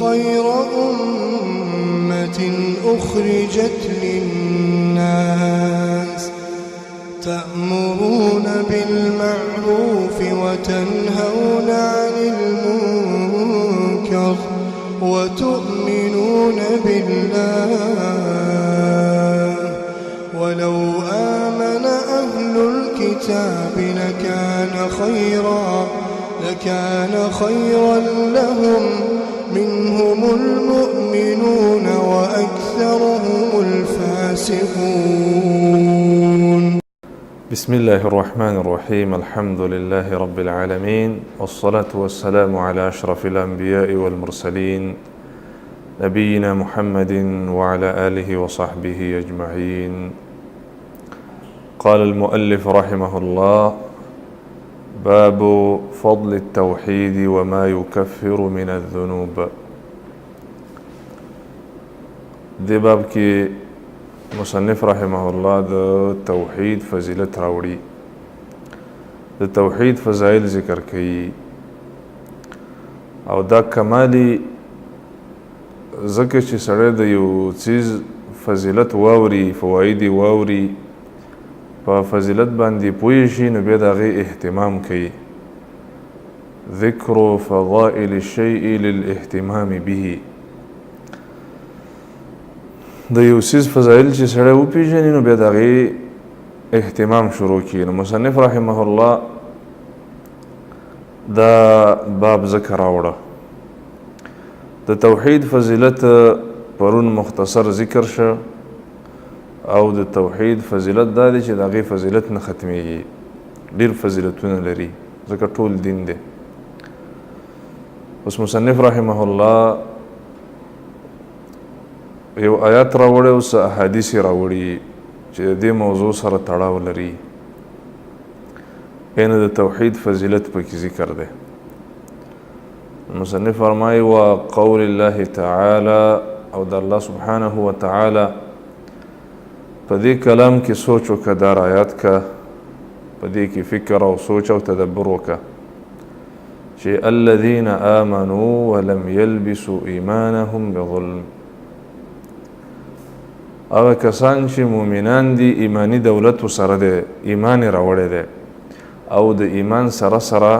خير أمة أخرجت للناس تأمرون بالمعروف وتنهون عن المنكر وتؤمنون بالله ولو آمن أهل الكتاب لكان خيرا لهم منهم المؤمنون وأكثرهم الفاسقون. بسم الله الرحمن الرحيم. الحمد لله رب العالمين، والصلاة والسلام على أشرف الأنبياء والمرسلين نبينا محمد وعلى آله وصحبه أجمعين. قال المؤلف رحمه الله: باب فضل التوحيد وما يكفر من الذنوب. دی باب کې مصنف رحمه الله د توحید فضیلت راوړي، د توحید فضایل ذکر کوي، او دا کمالی ځکه چې سړی د یو څیز فضیلت واوري، فواید واوري، په فضیلت باندې پوه شي، نو بیا د هغې اهتمام کوي. ذکر فضائل الشیء للاهتمام به. د یو څیز فضایل چې سړی وپېژني، نو بیا د هغې اهتمام شروع کړي. نو مصنف رحمه الله دا باب ذکر راوړه. د توحید فضیلت پرون مختصر ذکر شه، او د توحید فضیلت دا دی چې د هغې فضیلت نه ختمیږي، ډېر فضیلتونه لري، ځکه ټول دین دی. اوس مصنف رحمه الله یو آیات راوړی، اوس احادیث یې راوړي چې د دې موضوع سره تړاو لري، یعنې د توحید فضیلت پکې ذکر دی. مصنف فرمایي: وقول الله تعالی، او د الله سبحانه وتعالی په دې کلام کې سوچ وکړه، دا آیات کا په دې کې فکر او سوچ او تدبر وکړه چې الذین آمنوا ولم یلبسوا ایمانهم بظلم. هغه کسان چې مؤمنان دي، ایمانی دولت ورسره دی، ایمان یې راوړی دی، او د ایمان سره سره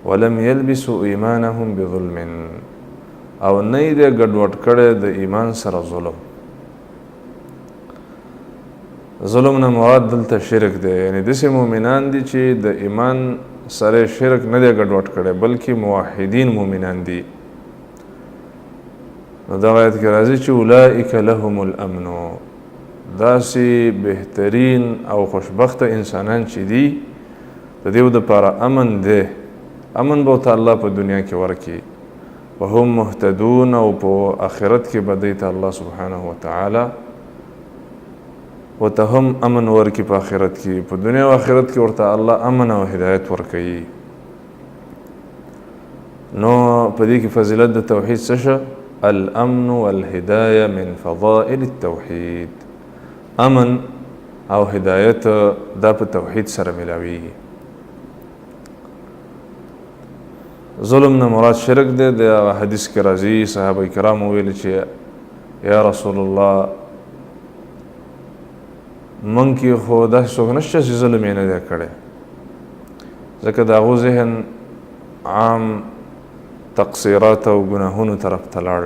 ولم یلبسوا ایمانهم بظلم، او نه یې دی ګډوډ کړی د ایمان سره ظلم. ظلم نه مراد دلته شرک دی، یعنې داسې مؤمنان دي چې د ایمان سره شرک نه دی ګډوډ کړی، بلکې موحدین مؤمنان دي. نو دغه آیت کې راځي چې اولئک لهم الامن، داسې بهترین او خوشبخته انسانان چې دي، د دې دپاره امن دی، امن به ورته الله په دنیا کې ورکړي، وهم مهتدون، او په آخرت کې به دوی ته الله سبحانه وتعالی ورته هم امن ورکړي. په آخرت کې، په دنیا او آخرت کې ورته الله امن او هدایت ورکوي. نو په دې کې فضیلت د توحید څه شه؟ الامن والهدایه من فضائل التوحید. امن او هدایت دا په توحید سره ملاویږي. ظلم نه مراد شرک دی. د حدیث کې راځي، صحابه کرام ویل چې یا رسول الله، من کې خو داسې څوک نشته چې ظلم یې نه دی کړی، ځکه د هغو ذهن عام تقصیرات او ګناهونو طرف ته لاړ.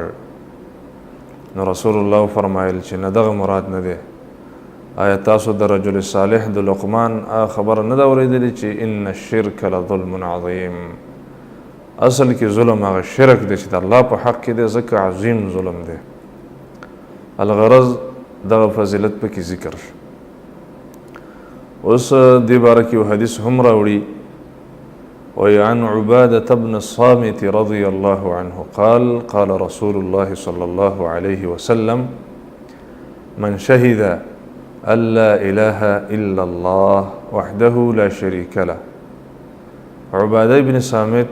نو رسول الله فرمایل چې نه، دغه مراد نه دی. آیا تاسو د رجل صالح د لقمان خبره نه ده اورېدلې چې ان الشرک لظلم عظیم؟ اصل کې ظلم هغه شرک دی چې د الله په حق کې دی، ځکه عظیم ظلم دی. الغرض دغه فضیلت پکې ذکر شو. اوس دې باره کې یو حدیث هم راوړي، وعن عبادة بن الصامت رضي الله عنه قال: قال رسول الله صلى الله عليه وسلم: من شهد أن لا إله إلا الله وحده لا شريك له. عبادة بن صامت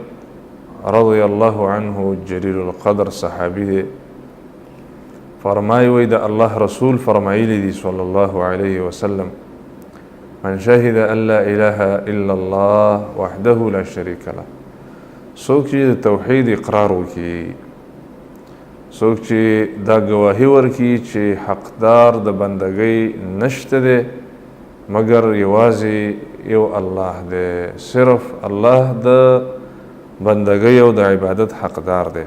رضي الله عنه جلیل القدر صحابي دی، فرمایي وی د الله رسول فرمایلی دی صلی الله علیه وسلم: من شهد ان لا اله الا الله وحده لا شريك له. څوک چې د توحید اقرار وکړي څوک چې دا ګواهي ورکړي چې حقدار د بندګۍ نشته دی مګر یوازې یو الله دی، صرف الله د بندګۍ او د عبادت حقدار دی.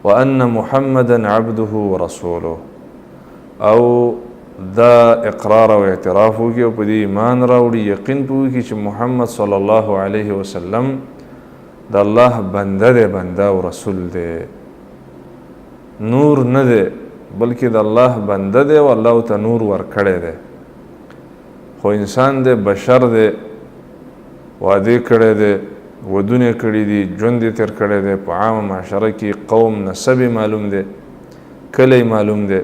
وان محمدا عبده ورسوله، او دا اقرار او اعتراف وکړي او په دې ایمان راوړي، یقین پوه وکړي چې محمد صلی الله علیه وسلم د الله بنده دی، بنده او رسول دی، نور نه دی بلکې د الله بنده دی او الله ته نور ورکړی دی. خو انسان دی، بشر دی، واده کړی دی، ودونه کړي دي، ژوند یې تېر کړی دی، په عامه معاشره کې قوم نسب معلوم دی، کلی معلوم دی.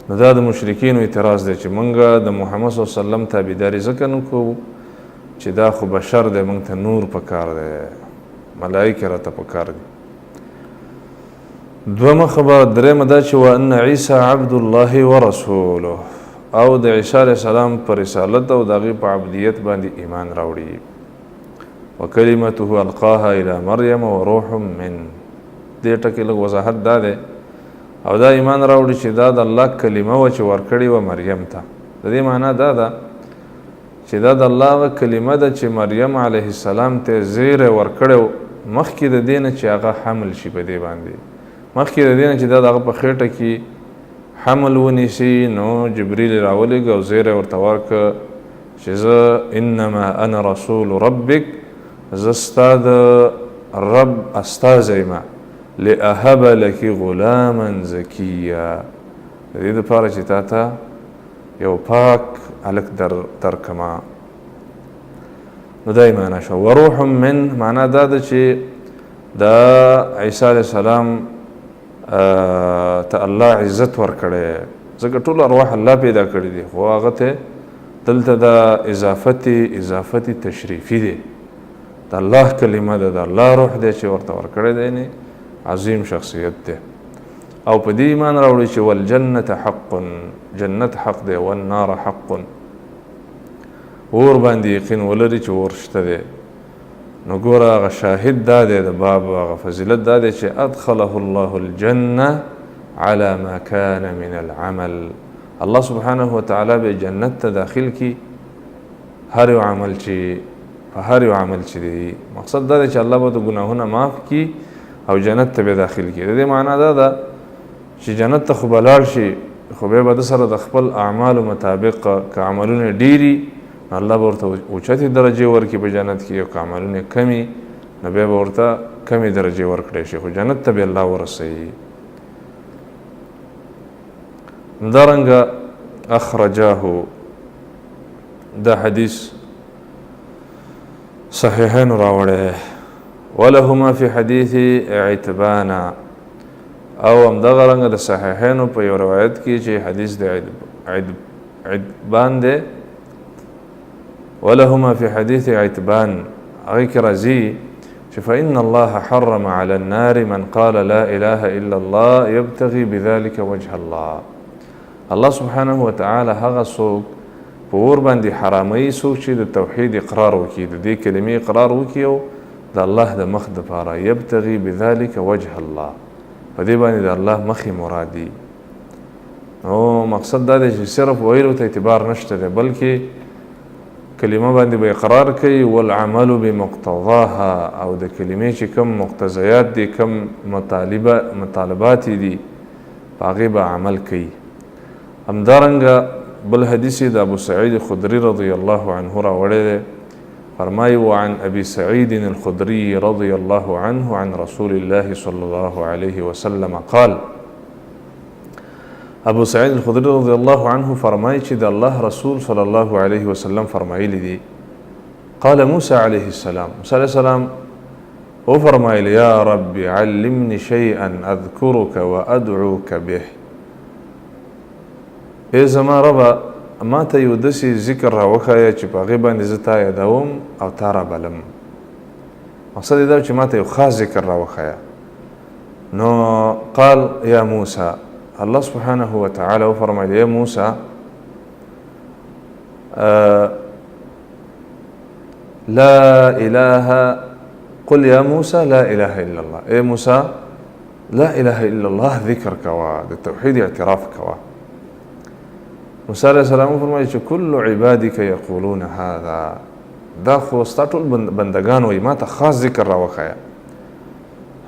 نو دا د مشرکینو اعتراض دی چې موږ د محمد صلی الله علیه وسلم تابعداري ځکه نه کوو چې دا خو بشر دی، موږ ته نور پکار دی، ملایکې راته پکار دي. دویمه خبره، درېیمه دا چې وان عیسی عبد الله ورسوله، او د عیسی علیه السلام په رسالت او د هغې په عبدیت باندې ایمان راوړي. وکلمته القاها الی مریم وروح من، دې ټکې لږ وضاحت دا دی او دا ایمان راوړي چې دا د الله کلمه وه چې ورکړې وه مریم ته. د دې معنا دا ده چې دا د الله هغه کلمه ده چې مریم علیه السلام ته زیری ورکړی و مخکې د دې نه چې هغه حمل شي په دې باندې، مخکې د دې نه چې دا د هغه په خېټه کې حمل ونیسي. نو جبریل راولېږه او زیری ورته ورکړه چې زه انما انا رسول ربک، زه ستا د رب استازی یم، لأهب لك غلاما زکیا، د دې دپاره چې تا ته یو پاک هلک درکما. نو دا یې معنا شوه. وروح من معنا دا ده چې دا عیسی علیه السلام ته الله عزت ورکړی، ځکه ټول ارواح الله پیدا کړي دي، خو هغه ته دلته دا اضافت تشریفي دی، د الله کلمه ده، د الله روح دی چې ورته ورکړی دی، یعنې عظیم شخصیت دی. او په دې ایمان راوړي چې والجنة حق، جنت حق دی، والنار حق، اور باندې یقین ولري چې اور شته دی. نو ګوره هغه شاهد دا دی د باب هغه فضیلت دا دی چې ادخله الله الجنة على ما كان من العمل، الله سبحانه وتعالی به جنت ته داخل کی هر یو عمل چې په هر یو عمل چې دی. مقصد دا دی چې الله به د ګناهونه معاف کی او جنت ته به داخل کی. د دې معنا دا ده چې جنت ته خو به لاړ شي، خو بیا به د سره د خپل اعمالو مطابق که عملونه ډیري نو الله به ورته اوچتې درجې ورکړي په جنت کې، او که عملونه کمي نو بیا به ورته کمې درجې ورکړی شي، خو جنت ته به الله ورسوي. همدارنګه اخرجاه، دا حدیث صحیحین راوړی، ولهما فی حدیث عتبان، او همدغه رنګه د صحیحینو په یو روایت کې چې حدیث د عتبان دی، ولهما فی حدیث عتبان، هغې کې راځي چې فإن الله حرم على النار من قال لا إله إلا الله يبتغي بذلك وجه الله. الله سبحانه وتعالی هغه څوک په اور باندې حراموي څوک چې د توحید اقرار وکړي، د دې کلمې اقرار وکړي او د الله د مخ دپاره، یبتغي بذلك وجه الله، په دې باندې د الله مخې مرادي. نو مقصد دا دی چې صرف ویلو ته اعتبار نشته دی، بلکې کلمه باندې به اقرار کوي، والعمل بمقتضاها، او د کلمې چې کم مقتضیات دي، کم مطالبات دي، په هغې به عمل کوي. همدارنګه بل حدیث د ابو سعید خدری رضی الله عنه راوړی دی، فرمایي وعن ابي سعيد الخدري رضي الله عنه عن رسول الله صلى الله عليه وسلم قال، ابو سعید الخدری رضی الله عنه فرمایي چې د الله رسول صلی الله علیه وسلم فرمایلی دي، قال موسى علیه السلام، موسی علیه السلام او فرمایلی یا رب علمني شيئا اذكرك وادعوك به، ای زما ربه ما ته یو داسې ذکر راوښایه چې په هغې باندې زه تا یادوم او تا رابلم. مقصد یې دا چې ما ته یو خاص ذکر راوښایه. نو قال یا موسی، الله سبحانه وتعالی وفرمایل یا موسی لا اله، قل یا موسی لا اله الا الله، ای موسی لا اله الا الله ذکر کوا، د توحید اعتراف کوا. موسی علیه السلام فرمایي چې کل عبادک یقولون هذا، دا خو ستا ټول بندگان وایي ما ته خاص ذکر راوښیه.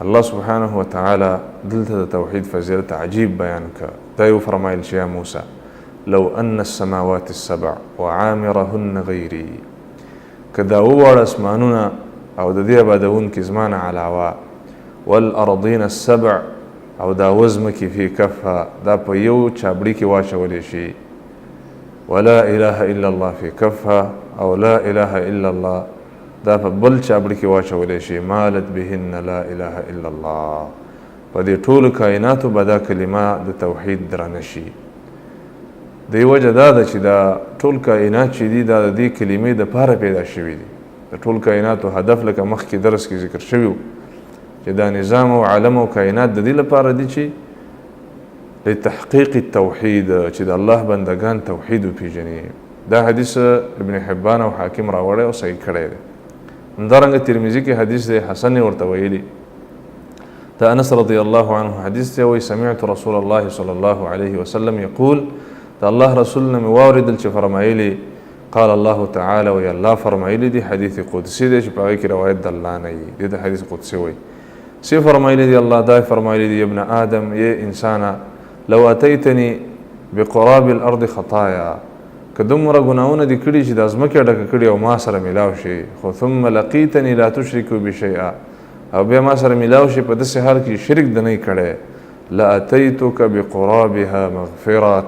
الله سبحانه وتعالی دلته د توحید فضیلت عجیب بیان کړه. دا یې وفرمایل چې یا موسی لو ان السماوات السبع وعامرهن غیري، که دا وواړه اسمانونه او د دې عبادونکي زما نه علاوه، والارضین السبع او دا وزمکې فی کفها، دا په یو چابړي کې واچولی شي، ولا اله الا الله فی کفها او لا اله الا الله دا په بل چابړي کې واچولی شي، مالت بهن لا اله الا الله. په دې ټولو کائناتو به دا کلمه د توحید درنه شي. دې وجه دا ده چې دا ټول کائنات چې دي دا د دې کلمې دپاره پیدا شوي دي. د ټول کائناتو هدف لکه مخکې درس کې ذکر شوي چې دا نظام او عالم او کائنات د دې لپاره دي چې لتحقیق التوحید، چې د الله بندگان توحید وپېژني. دا حدیث ابن حبان او حاکم راوړی او صحیح کړی دی. همدارنګه ترمذي کې حدیث دی، حسن ورته ویلي. دا انس رضی الله عنه حدیث دی، وایي سمعت رسول الله صلی الله علیه وسلم یقول، دا الله رسول نه مې واورېدل چې فرمایلي قال الله تعالی، وایي الله فرمایلی دی، حدیث قدسی دی چې په هغې کې روایت د الله نه وي، دې ته حدیث قدسی وایي. سی فرمایلی دی الله دا فرمایلی دی ابن آدم، یې انسانه لو اتیتنی بقراب الارض خطایا، که دومره ګناهونه دې کړي چې د ځمکې ډکه کړي او ما سره میلاو شي، خو ثم لقیتنی لا تشرکو بشیئا، او بیا ما سره میلاو شي په داسې حال کې شرک د نه کړی، لاتیتک بقرابها مغفرة،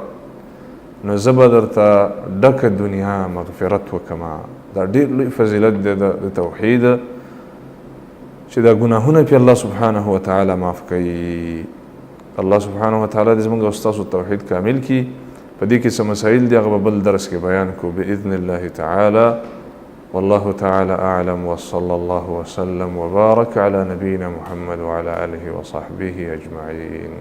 نو زه به درته ډکه دنیا مغفرت وکما. دا ډېر لوی فضیلت دی د توحید چې دا ګناهونه پې الله سبحانه وتعالی معاف کوي. الله سبحانه وتعالی دې زموږ او ستاسو توحید کامل کړي. په دې کې څه مسایل دي هغه به بل درس کې بیان کړو باذن الله تعالی. والله تعالی اعلم، وصلى الله وسلم وبارك على نبينا محمد وعلى آله وصحبه أجمعين.